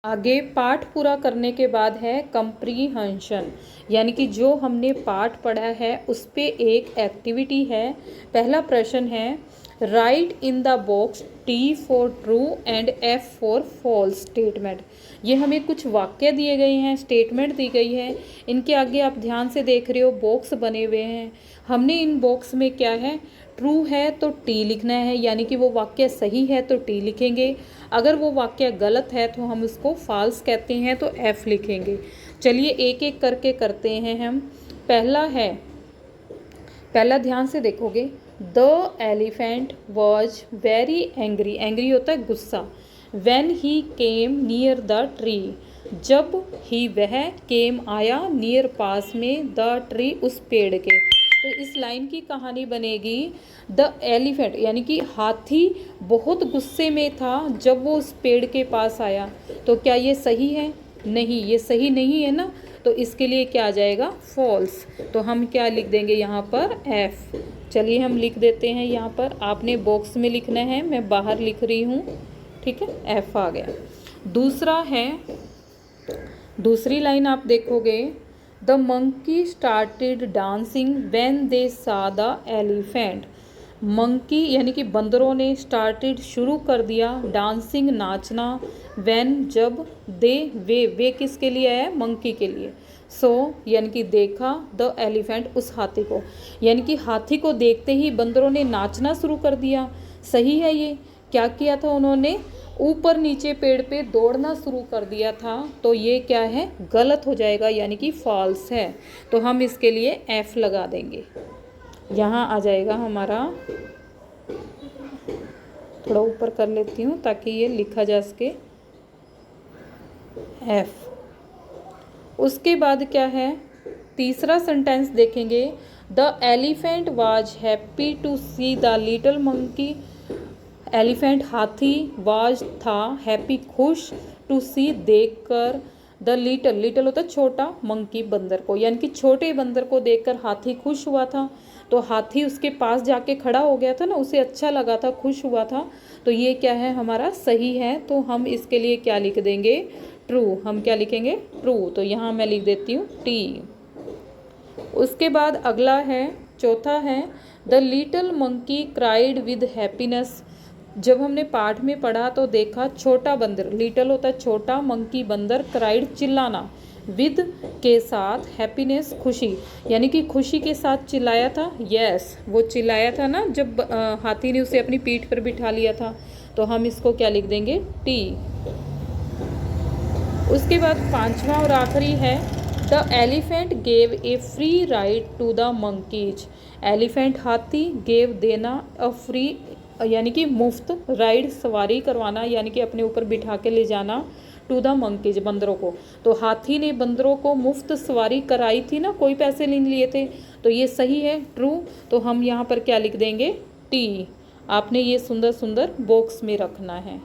आगे पाठ पूरा करने के बाद है कंप्रीहेंशन, यानी कि जो हमने पाठ पढ़ा है उस पे एक एक्टिविटी है। पहला प्रश्न है write in the box T for true and F for false statement. ये हमें कुछ वाक्य दिए गए हैं, स्टेटमेंट दी गई है। इनके आगे आप ध्यान से देख रहे हो बॉक्स बने हुए हैं। हमने इन बॉक्स में क्या है, ट्रू है तो T लिखना है, यानी कि वो वाक्य सही है तो T लिखेंगे। अगर वो वाक्य गलत है तो हम उसको फॉल्स कहते हैं तो F लिखेंगे। चलिए एक एक करके करते हैं हम। पहला ध्यान से देखोगे, the elephant was very angry. Angry होता है गुस्सा। When he came near the tree, जब ही वह केम आया, नियर पास में, द ट्री उस पेड़ के। तो इस लाइन की कहानी बनेगी द एलिफेंट, यानी कि हाथी बहुत गुस्से में था जब वो उस पेड़ के पास आया। तो क्या ये सही है? नहीं, ये सही नहीं है ना। तो इसके लिए क्या आ जाएगा? फॉल्स। तो हम क्या लिख देंगे यहाँ पर? एफ। चलिए हम लिख देते हैं यहाँ पर। आपने बॉक्स में लिखना है, मैं बाहर लिख रही हूँ, ठीक है। एफ आ गया। दूसरा है, दूसरी लाइन आप देखोगे, the monkey started dancing when they सा द एलिफेंट। मंकी यानी कि बंदरों ने स्टार्टेड शुरू कर दिया, डांसिंग नाचना, व्हेन जब, दे वे किसके लिए है? मंकी के लिए। सो यानी कि देखा, द एलिफेंट उस हाथी को, यानी कि हाथी को देखते ही बंदरों ने नाचना शुरू कर दिया। सही है ये। क्या किया था उन्होंने? ऊपर नीचे पेड़ पे दौड़ना शुरू कर दिया था। तो ये क्या है? गलत हो जाएगा, यानी कि फॉल्स है। तो हम इसके लिए एफ लगा देंगे। यहाँ आ जाएगा हमारा, थोड़ा ऊपर कर लेती हूँ ताकि ये लिखा जा सके, एफ। उसके बाद क्या है? तीसरा सेंटेंस देखेंगे, the elephant was happy to see the little monkey. Elephant हाथी, वाज था, हैप्पी खुश, टू सी देखकर, द लिटिल होता है छोटा, मंकी बंदर को, यानी कि छोटे बंदर को देखकर हाथी खुश हुआ था। तो हाथी उसके पास जाके खड़ा हो गया था ना, उसे अच्छा लगा था, खुश हुआ था। तो ये क्या है हमारा? सही है। तो हम इसके लिए क्या लिख देंगे? ट्रू। हम क्या लिखेंगे? ट्रू। तो यहाँ मैं लिख देती हूँ टी। उसके बाद अगला है, चौथा है, the little monkey cried with happiness. जब हमने पाठ में पढ़ा तो देखा छोटा बंदर, लिटिल होता है छोटा, मंकी बंदर, क्राइड चिल्लाना, विद के साथ, हैप्पीनेस खुशी, यानी कि खुशी के साथ चिल्लाया था। यस, वो चिल्लाया था ना जब हाथी ने उसे अपनी पीठ पर बिठा लिया था। तो हम इसको क्या लिख देंगे? टी। उसके बाद पांचवा और आखिरी है, the elephant gave a free ride to the monkeys. Elephant हाथी, गेव देना, अ फ्री यानी कि मुफ्त, राइड सवारी करवाना, यानी कि अपने ऊपर बिठा के ले जाना, टू द मंकीज बंदरों को। तो हाथी ने बंदरों को मुफ्त सवारी कराई थी ना, कोई पैसे नहीं लिए थे। तो ये सही है, ट्रू। तो हम यहाँ पर क्या लिख देंगे? टी। आपने ये सुंदर सुंदर बॉक्स में रखना है।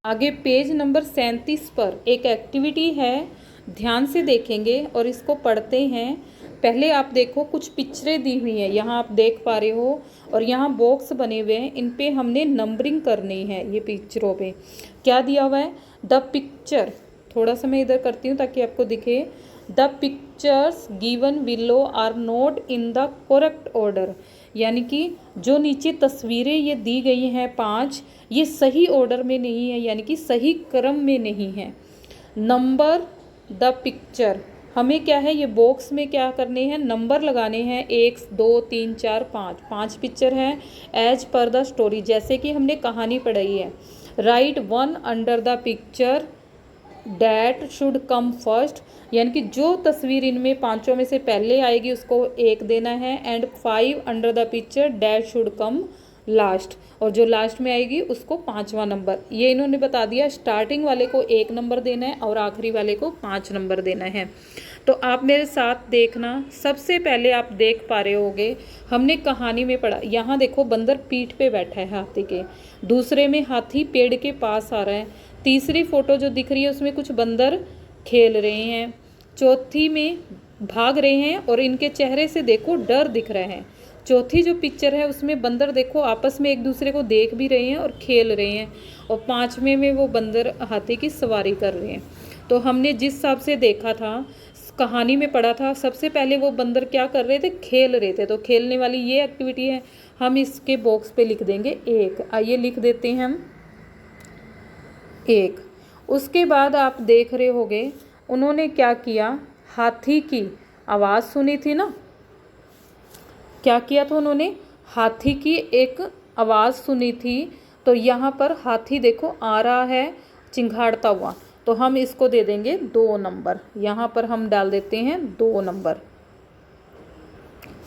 आगे पेज नंबर 37 पर एक एक्टिविटी है, ध्यान से देखेंगे और इसको पढ़ते हैं। पहले आप देखो कुछ पिक्चरें दी हुई हैं, यहाँ आप देख पा रहे हो, और यहाँ बॉक्स बने हुए हैं, इन पे हमने नंबरिंग करनी है। ये पिक्चरों पे क्या दिया हुआ है? द पिक्चर, थोड़ा सा मैं इधर करती हूँ ताकि आपको दिखे। The pictures given below are not in the correct order, यानी कि जो नीचे तस्वीरें ये दी गई हैं 5, ये सही ऑर्डर में नहीं है, यानी कि सही क्रम में नहीं है। नंबर द पिक्चर, हमें क्या है, ये बॉक्स में क्या करने हैं? नंबर लगाने हैं। 1 2 3 4 5 पिक्चर हैं, एज पर द स्टोरी, जैसे कि हमने कहानी पढ़ी है। Right 1 under the picture that should come first, यानी कि जो तस्वीर इनमें पांचों में से पहले आएगी उसको 1 देना है। And 5 under the picture that should come last, और जो लास्ट में आएगी उसको 5वां नंबर। ये इन्होंने बता दिया, स्टार्टिंग वाले को 1 नंबर देना है और आखिरी वाले को 5 नंबर देना है। तो आप मेरे साथ देखना। सबसे पहले आप देख पा रहे होगे, हमने कहानी में पढ़ा, यहाँ देखो बंदर पीठ पे बैठा है हाथी के, दूसरे में हाथी पेड़ के पास आ रहा है, तीसरी फोटो जो दिख रही है उसमें कुछ बंदर खेल रहे हैं, चौथी में भाग रहे हैं और इनके चेहरे से देखो डर दिख रहा है, चौथी जो पिक्चर है उसमें बंदर देखो आपस में एक दूसरे को देख भी रहे हैं और खेल रहे हैं, और पांचवें में वो बंदर हाथी की सवारी कर रहे हैं। तो हमने जिस हिसाब से देखा था, कहानी में पढ़ा था, सबसे पहले वो बंदर क्या कर रहे थे, खेल रहे थे। तो खेलने वाली ये एक्टिविटी है, हम इसके बॉक्स पे लिख देंगे 1। आइए लिख देते हैं हम 1। उसके बाद आप देख रहे होगे उन्होंने क्या किया, हाथी की आवाज़ सुनी थी ना, क्या किया था उन्होंने, हाथी की एक आवाज़ सुनी थी। तो यहाँ पर हाथी देखो आ रहा है चिंघाड़ता हुआ, तो हम इसको दे देंगे 2 नंबर। यहाँ पर हम डाल देते हैं 2 नंबर,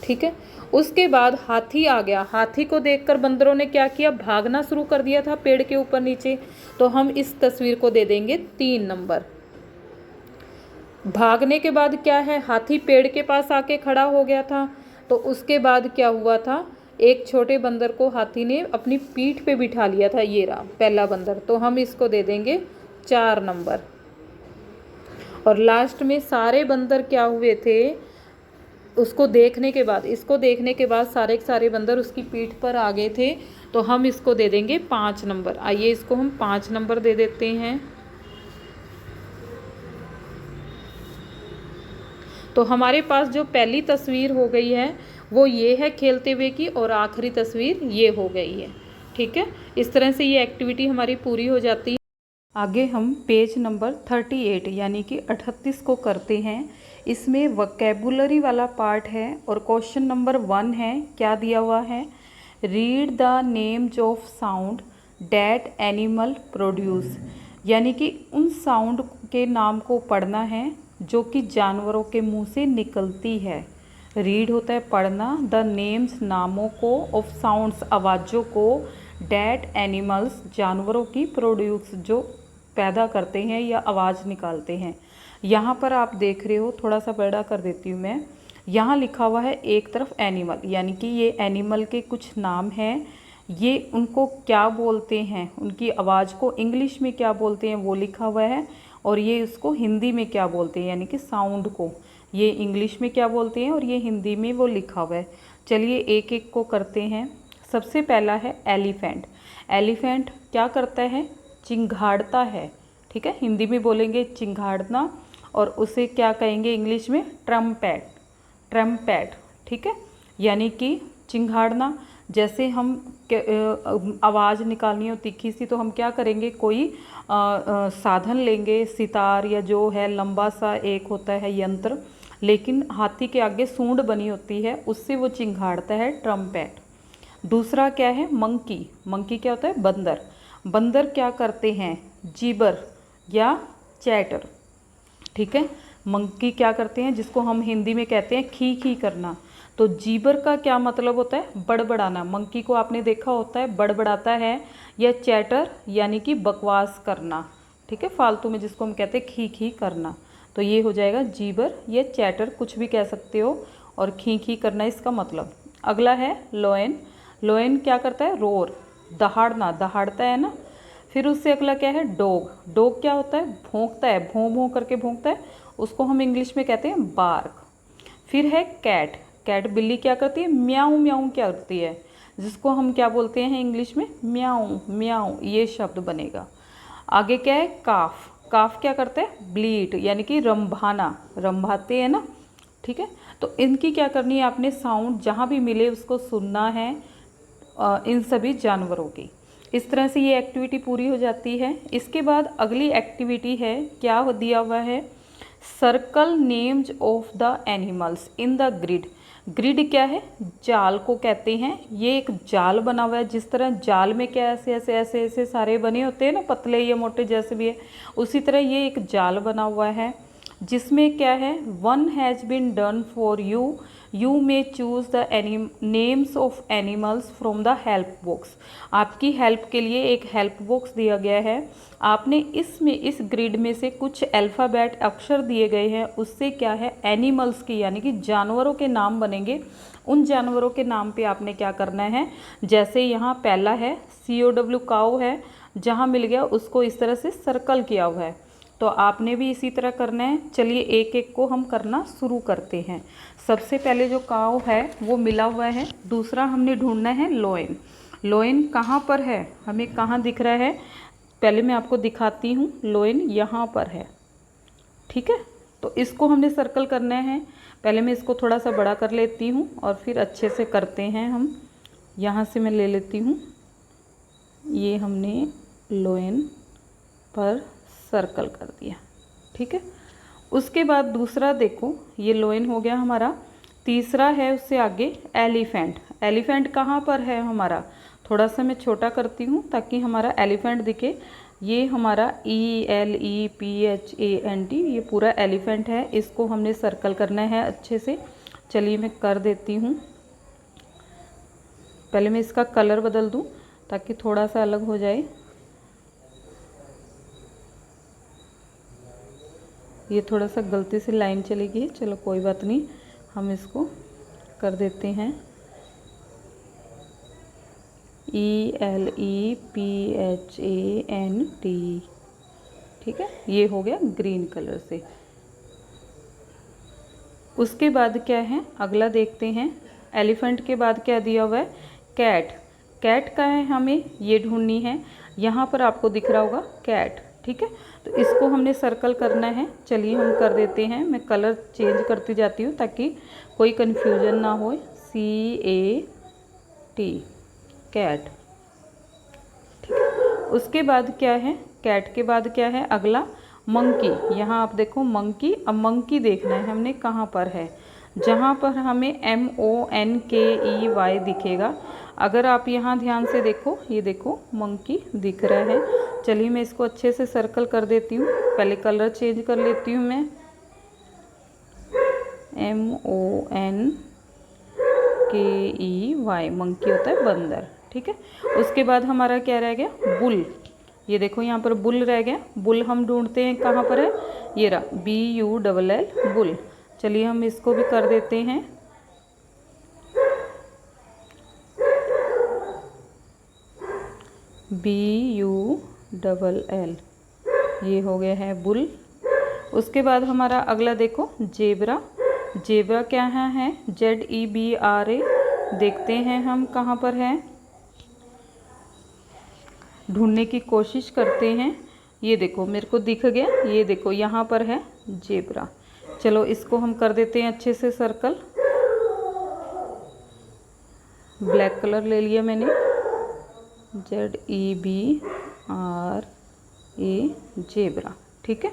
ठीक है। उसके बाद हाथी आ गया, हाथी को देखकर बंदरों ने क्या किया, भागना शुरू कर दिया था पेड़ के ऊपर नीचे, तो हम इस तस्वीर को दे देंगे 3 नंबर। भागने के बाद क्या है, हाथी पेड़ के पास आके खड़ा हो गया था, तो उसके बाद क्या हुआ था, एक छोटे बंदर को हाथी ने अपनी पीठ पे बिठा लिया था, ये रहा पहला बंदर, तो हम इसको दे देंगे 4 नंबर। और लास्ट में सारे बंदर क्या हुए थे, उसको देखने के बाद, इसको देखने के बाद सारे के सारे बंदर उसकी पीठ पर आ गए थे, तो हम इसको दे देंगे 5 नंबर। आइए इसको हम 5 नंबर दे देते हैं। तो हमारे पास जो पहली तस्वीर हो गई है वो ये है खेलते हुए की, और आखिरी तस्वीर ये हो गई है, ठीक है। इस तरह से ये एक्टिविटी हमारी पूरी हो जाती है। आगे हम पेज नंबर 38 यानी कि 38 को करते हैं। इसमें वोकैबुलरी वाला पार्ट है और क्वेश्चन नंबर 1 है, क्या दिया हुआ है, read the names of sound that animal produce, यानी कि उन साउंड के नाम को पढ़ना है जो कि जानवरों के मुंह से निकलती है। रीड होता है पढ़ना, द नेम्स नामों को, ऑफ साउंड्स आवाज़ों को, डैट एनिमल्स जानवरों की, प्रोड्यूस जो पैदा करते हैं या आवाज़ निकालते हैं। यहाँ पर आप देख रहे हो, थोड़ा सा बड़ा कर देती हूँ मैं, यहाँ लिखा हुआ है एक तरफ एनिमल, यानी कि ये एनिमल के कुछ नाम हैं, ये उनको क्या बोलते हैं, उनकी आवाज़ को इंग्लिश में क्या बोलते हैं वो लिखा हुआ है, और ये उसको हिंदी में क्या बोलते हैं, यानी कि साउंड को ये इंग्लिश में क्या बोलते हैं और ये हिंदी में वो लिखा हुआ है। चलिए एक एक को करते हैं। सबसे पहला है एलिफेंट। एलिफेंट क्या करता है, चिंघाड़ता है, ठीक है, हिंदी में बोलेंगे चिंघाड़ना, और उसे क्या कहेंगे इंग्लिश में, ट्रम्पेट, ट्रम्पेट, ठीक है, यानी कि चिंघाड़ना। जैसे हम आवाज़ निकालनी हो तीखी सी, तो हम क्या करेंगे, कोई साधन लेंगे, सितार या जो है लंबा सा एक होता है यंत्र, लेकिन हाथी के आगे सूंड बनी होती है, उससे वो चिंघाड़ता है, ट्रम्पेट। दूसरा क्या है, मंकी। मंकी क्या होता है, बंदर। बंदर क्या करते हैं, जीबर या चैटर, ठीक है। मंकी क्या करते हैं, जिसको हम हिंदी में कहते हैं खी खी करना। तो जीबर का क्या मतलब होता है, बड़बड़ाना। मंकी को आपने देखा होता है बड़बड़ाता है, या चैटर यानी कि बकवास करना, ठीक है, फालतू में जिसको हम कहते हैं खी खी करना। तो ये हो जाएगा जीबर या चैटर, कुछ भी कह सकते हो, और खी खी करना इसका मतलब। अगला है लोयन। लोयन क्या करता है, रोर, दहाड़ना, दहाड़ता है ना। फिर उससे अगला क्या है, डॉग। डॉग क्या होता है, भौंकता है, भौं भौं करके भौंकता है, उसको हम इंग्लिश में कहते हैं बार्क। फिर है कैट। कैट बिल्ली क्या करती है, म्याऊं म्याऊं क्या करती है, जिसको हम क्या बोलते हैं इंग्लिश में, म्याऊं म्याऊं, ये शब्द बनेगा। आगे क्या है, काफ। काफ क्या करता है, ब्लीट, यानी कि रंभाना, रंभाते हैं ना, ठीक है। तो इनकी क्या करनी है, आपने साउंड जहाँ भी मिले उसको सुनना है, इन सभी जानवरों की। इस तरह से ये एक्टिविटी पूरी हो जाती है। इसके बाद अगली एक्टिविटी है, क्या दिया हुआ है, circle names of the animals in the grid. Grid क्या है, जाल को कहते हैं। ये एक जाल बना हुआ है, जिस तरह जाल में क्या ऐसे ऐसे ऐसे ऐसे सारे बने होते हैं ना, पतले या मोटे जैसे भी है, उसी तरह ये एक जाल बना हुआ है, जिसमें क्या है, one has been done for you, you may choose the names of animals from the help box. आपकी हेल्प के लिए एक हेल्प बॉक्स दिया गया है, आपने इसमें इस ग्रिड में से कुछ अल्फ़ाबेट अक्षर दिए गए हैं, उससे क्या है, एनिमल्स की यानी कि जानवरों के नाम बनेंगे। उन जानवरों के नाम पे आपने क्या करना है, जैसे यहाँ पहला है COW काऊ है, जहाँ मिल गया उसको इस तरह से सर्कल किया हुआ है, तो आपने भी इसी तरह करना है। चलिए एक एक को हम करना शुरू करते हैं। सबसे पहले जो काव है वो मिला हुआ है। दूसरा हमने ढूंढना है लोइन। लोइन कहाँ पर है, हमें कहाँ दिख रहा है, पहले मैं आपको दिखाती हूँ। लोइन यहाँ पर है, ठीक है। तो इसको हमने सर्कल करना है। पहले मैं इसको थोड़ा सा बड़ा कर लेती हूँ और फिर अच्छे से करते हैं हम। यहाँ से मैं ले लेती हूँ, ये हमने लोइन पर सर्कल कर दिया, ठीक है। उसके बाद दूसरा देखो, ये लोइन हो गया हमारा। तीसरा है उससे आगे एलिफेंट। एलिफेंट कहाँ पर है हमारा, थोड़ा सा मैं छोटा करती हूँ ताकि हमारा एलिफेंट दिखे। ये हमारा ELEPHANT, ये पूरा एलिफेंट है। इसको हमने सर्कल करना है अच्छे से। चलिए मैं कर देती हूँ। पहले मैं इसका कलर बदल दूँ ताकि थोड़ा सा अलग हो जाए। ये थोड़ा सा गलती से लाइन चली गई, चलो कोई बात नहीं, हम इसको कर देते हैं ELEPHANT, ठीक है। ये हो गया ग्रीन कलर से। उसके बाद क्या है, अगला देखते हैं। एलिफेंट के बाद क्या दिया हुआ है, कैट। कैट का है, हमें ये ढूंढनी है। यहाँ पर आपको दिख रहा होगा कैट, ठीक है। तो इसको हमने सर्कल करना है। चलिए हम कर देते हैं। मैं कलर चेंज करती जाती हूँ ताकि कोई कन्फ्यूजन ना हो। CAT, कैट, ठीक है। उसके बाद क्या है, कैट के बाद क्या है अगला, मंकी। यहाँ आप देखो मंकी। अब मंकी देखना है हमने कहाँ पर है, जहाँ पर हमें MONKEY दिखेगा। अगर आप यहाँ ध्यान से देखो, ये देखो मंकी दिख रहा है। चलिए मैं इसको अच्छे से सर्कल कर देती हूँ। पहले कलर चेंज कर लेती हूँ मैं। MONKEY, मंकी होता है बंदर, ठीक है। उसके बाद हमारा क्या रह गया, बुल। ये देखो यहाँ पर बुल रह गया। बुल हम ढूंढते हैं कहाँ पर है, ये रहा BULL, बुल। चलिए हम इसको भी कर देते हैं। BULL, ये हो गया है बुल। उसके बाद हमारा अगला देखो जेबरा। जेबरा क्या है, ZEBRA। देखते हैं हम कहाँ पर है, ढूंढने की कोशिश करते हैं। ये देखो मेरे को दिख गया, ये देखो यहाँ पर है जेबरा। चलो इसको हम कर देते हैं अच्छे से सर्कल। ब्लैक कलर ले लिया मैंने, ZEBRA, जेबरा, ठीक है।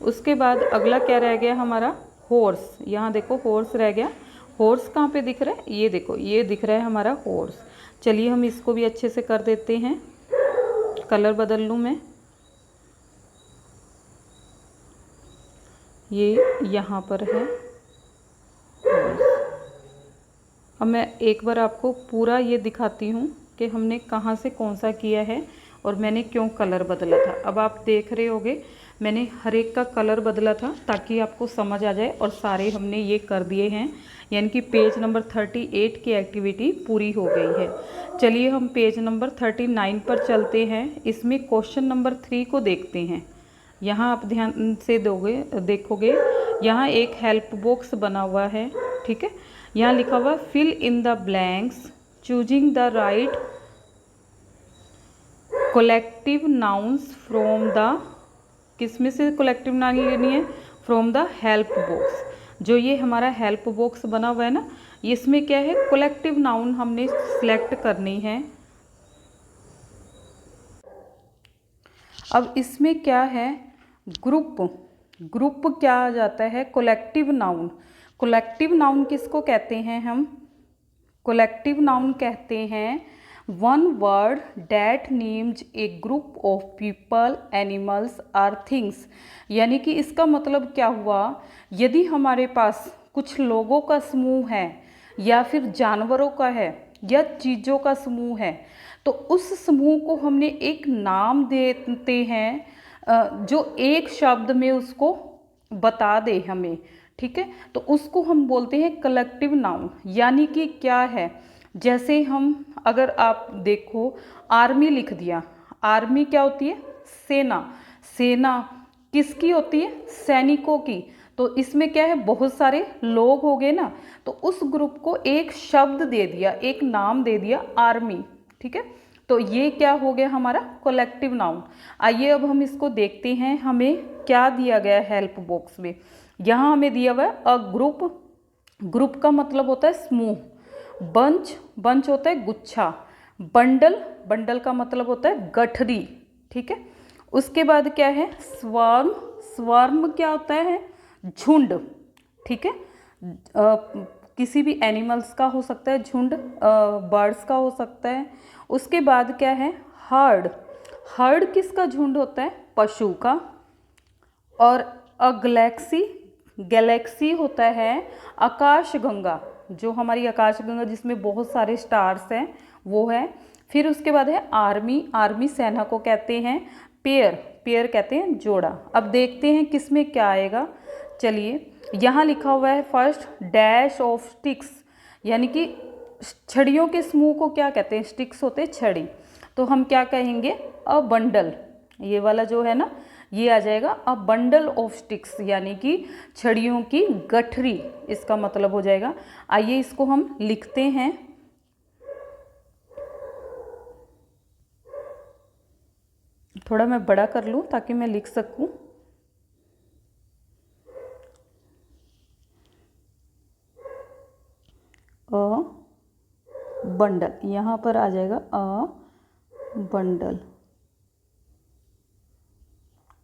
उसके बाद अगला क्या रह गया हमारा, हॉर्स। यहाँ देखो हॉर्स रह गया। हॉर्स कहाँ पे दिख रहा है, ये देखो ये दिख रहा है हमारा हॉर्स। चलिए हम इसको भी अच्छे से कर देते हैं। कलर बदल लूँ मैं, ये यहाँ पर है हॉर्स। अब मैं एक बार आपको पूरा ये दिखाती हूँ कि हमने कहाँ से कौन सा किया है और मैंने क्यों कलर बदला था। अब आप देख रहे होगे मैंने हर एक का कलर बदला था ताकि आपको समझ आ जाए। और सारे हमने ये कर दिए हैं, यानी कि पेज नंबर 38 की एक्टिविटी पूरी हो गई है। चलिए हम पेज नंबर 39 पर चलते हैं। इसमें क्वेश्चन नंबर 3 को देखते हैं। यहाँ आप ध्यान से देखोगे, यहाँ एक हेल्प बॉक्स बना हुआ है, ठीक है। यहाँ लिखा हुआ fill in the blanks choosing the right collective nouns from the, किसमें से कोलेक्टिव नाउन लेनी है, फ्रॉम द हेल्प बॉक्स। जो ये हमारा हेल्प बॉक्स बना हुआ है ना, इसमें क्या है, कोलेक्टिव नाउन हमने सिलेक्ट करनी है। अब इसमें क्या है, ग्रुप। ग्रुप क्या आ जाता है, कोलेक्टिव नाउन। कोलेक्टिव नाउन किसको कहते हैं हम, कोलेक्टिव नाउन कहते हैं one word that names A group of people, animals और थिंग्स। यानी कि इसका मतलब क्या हुआ, यदि हमारे पास कुछ लोगों का समूह है या फिर जानवरों का है या चीज़ों का समूह है, तो उस समूह को हमने एक नाम देते हैं जो एक शब्द में उसको बता दे हमें, ठीक है। तो उसको हम बोलते हैं कलेक्टिव नाउन। यानी कि क्या है, जैसे हम अगर आप देखो आर्मी लिख दिया, आर्मी क्या होती है, सेना। सेना किसकी होती है? सैनिकों की। तो इसमें क्या है, बहुत सारे लोग हो गए ना, तो उस ग्रुप को एक शब्द दे दिया, एक नाम दे दिया, आर्मी। ठीक है, तो ये क्या हो गया हमारा कलेक्टिव नाउन। आइए अब हम इसको देखते हैं, हमें क्या दिया गया है हेल्प बॉक्स में। यहाँ हमें दिया हुआ है अ ग्रुप। ग्रुप का मतलब होता है समूह। बंच, बंच होता है गुच्छा। बंडल, बंडल का मतलब होता है गठरी। ठीक है, उसके बाद क्या है स्वार्म। स्वार्म क्या होता है? झुंड। ठीक है, किसी भी एनिमल्स का हो सकता है झुंड, बर्ड्स का हो सकता है। उसके बाद क्या है हर्ड। हर्ड किसका झुंड होता है? पशु का। और अ गैलेक्सी, गैलेक्सी होता है आकाशगंगा, जो हमारी आकाशगंगा जिसमें बहुत सारे स्टार्स हैं वो है। फिर उसके बाद है आर्मी। आर्मी सेना को कहते हैं। पेयर, पेयर कहते हैं जोड़ा। अब देखते हैं किसमें क्या आएगा। चलिए, यहाँ लिखा हुआ है फर्स्ट डैश ऑफ स्टिक्स, यानी कि छड़ियों के समूह को क्या कहते हैं? स्टिक्स होते हैं छड़ी। तो हम क्या कहेंगे? A bundle. ये वाला जो है ना, ये आ जाएगा अ बंडल ऑफ स्टिक्स, यानी कि छड़ियों की गठरी, इसका मतलब हो जाएगा। आइए इसको हम लिखते हैं। थोड़ा मैं बड़ा कर लूँ ताकि मैं लिख सकूँ। अ बंडल, यहाँ पर आ जाएगा अ बंडल।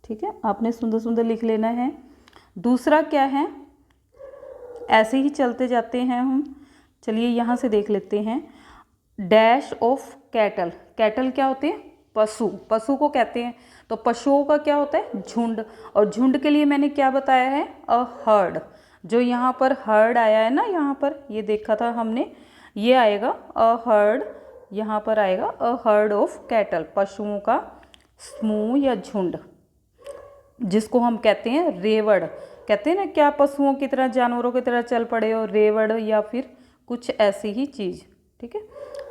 ठीक है, आपने सुंदर सुंदर लिख लेना है। दूसरा क्या है, ऐसे ही चलते जाते हैं हम। चलिए यहाँ से देख लेते हैं। Dash of cattle. कैटल क्या होते हैं? पशु। पशु को कहते हैं। तो पशुओं का क्या होता है? झुंड। और झुंड के लिए मैंने क्या बताया है? A heard. जो यहाँ पर हर्ड आया है ना, यहाँ पर ये देखा था हमने, ये आएगा अ हर्ड। यहाँ पर आएगा अ हर्ड ऑफ कैटल, पशुओं का समूह या झुंड, जिसको हम कहते हैं रेवड़। कहते हैं ना, क्या पशुओं की तरह, जानवरों की तरह चल पड़े हो, रेवड़, या फिर कुछ ऐसी ही चीज़। ठीक है,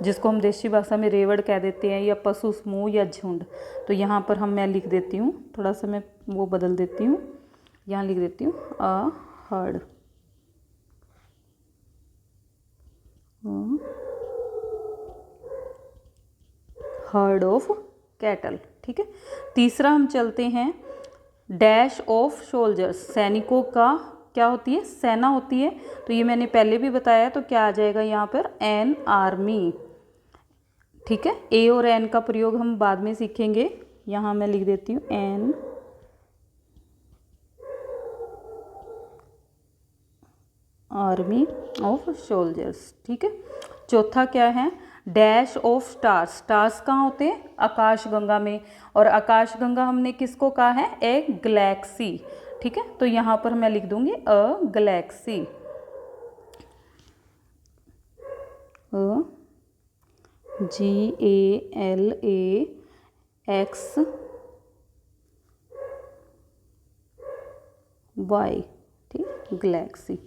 जिसको हम देसी भाषा में रेवड़ कह देते हैं, या पशु समूह या झुंड। तो यहाँ पर मैं लिख देती हूँ, थोड़ा सा मैं वो बदल देती हूँ, यहाँ लिख देती हूँ a herd. Heard of cattle. ठीक है, तीसरा हम चलते हैं। Dash of soldiers. सैनिकों का क्या होती है? सेना होती है। तो ये मैंने पहले भी बताया, तो क्या आ जाएगा यहाँ पर? An army. ठीक है, ए और एन का प्रयोग हम बाद में सीखेंगे। यहाँ मैं लिख देती हूँ एन आर्मी ऑफ सोल्जर्स। ठीक है, चौथा क्या है? Dash of stars. स्टार्स कहाँ होते हैं? आकाशगंगा में। और आकाशगंगा हमने किसको कहा है? ए गैलेक्सी। ठीक है, तो यहाँ पर मैं लिख दूंगी अ गैलेक्सी। अ GALAXY। ठीक, गैलेक्सी।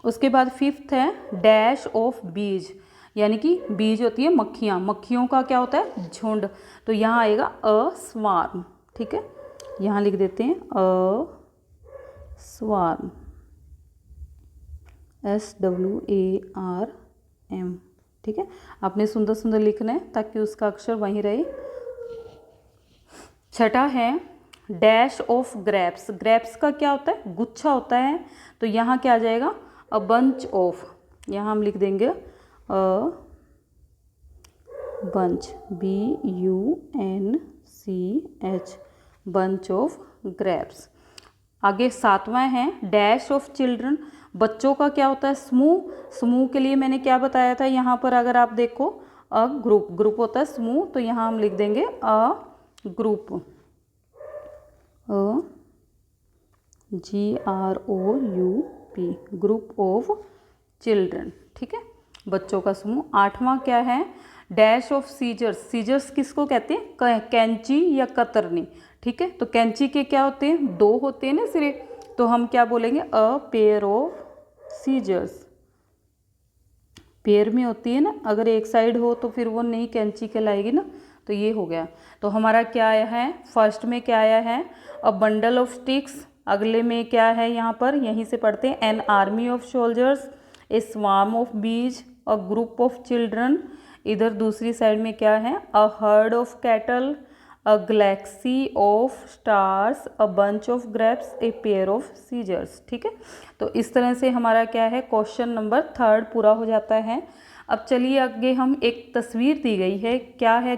उसके बाद फिफ्थ है डैश ऑफ बीज, यानी कि बीज होती है मक्खियाँ। मक्खियों का क्या होता है? झुंड। तो यहाँ आएगा अ स्वार्म। ठीक है, यहाँ लिख देते हैं अ स्वार्म, SWARM। ठीक है, आपने सुंदर सुंदर लिखना है ताकि उसका अक्षर वहीं रहे। छठा है डैश ऑफ ग्रेप्स। ग्रेप्स का क्या होता है? गुच्छा होता है। तो यहाँ क्या आ जाएगा? अ बंच ऑफ। यहाँ हम लिख देंगे a bunch, BUNCH, bunch of grapes. आगे सातवां है डैश ऑफ चिल्ड्रन। बच्चों का क्या होता है? समूह। समूह के लिए मैंने क्या बताया था? यहाँ पर अगर आप देखो अ ग्रुप, ग्रुप होता है समूह। तो यहाँ हम लिख देंगे a group, GROUP, group of children. ठीक है, बच्चों का समूह। आठवां क्या है? Dash of seizures. सीजर्स किसको कहते हैं? कैंची या कतरनी। ठीक है, तो कैंची के क्या होते हैं? दो होते हैं ना सिरे। तो हम क्या बोलेंगे? A pair of scissors. Pair में होती है ना, अगर एक साइड हो तो फिर वो नहीं कैंची कहलाएगी ना, तो ये हो गया। तो हमारा क्या आया है, फर्स्ट में क्या आया है, अ बंडल ऑफ स्टिक्स। अगले में क्या है यहाँ पर, यहीं से पढ़ते हैं, an army of soldiers, A swarm of बीज, अ ग्रुप ऑफ चिल्ड्रन। इधर दूसरी साइड में क्या है, a herd of cattle, a galaxy of stars, a bunch of grapes, a pair of scissors. ठीक है, तो इस तरह से हमारा क्या है, क्वेश्चन नंबर 3 पूरा हो जाता है। अब चलिए आगे हम, एक तस्वीर दी गई है, क्या है,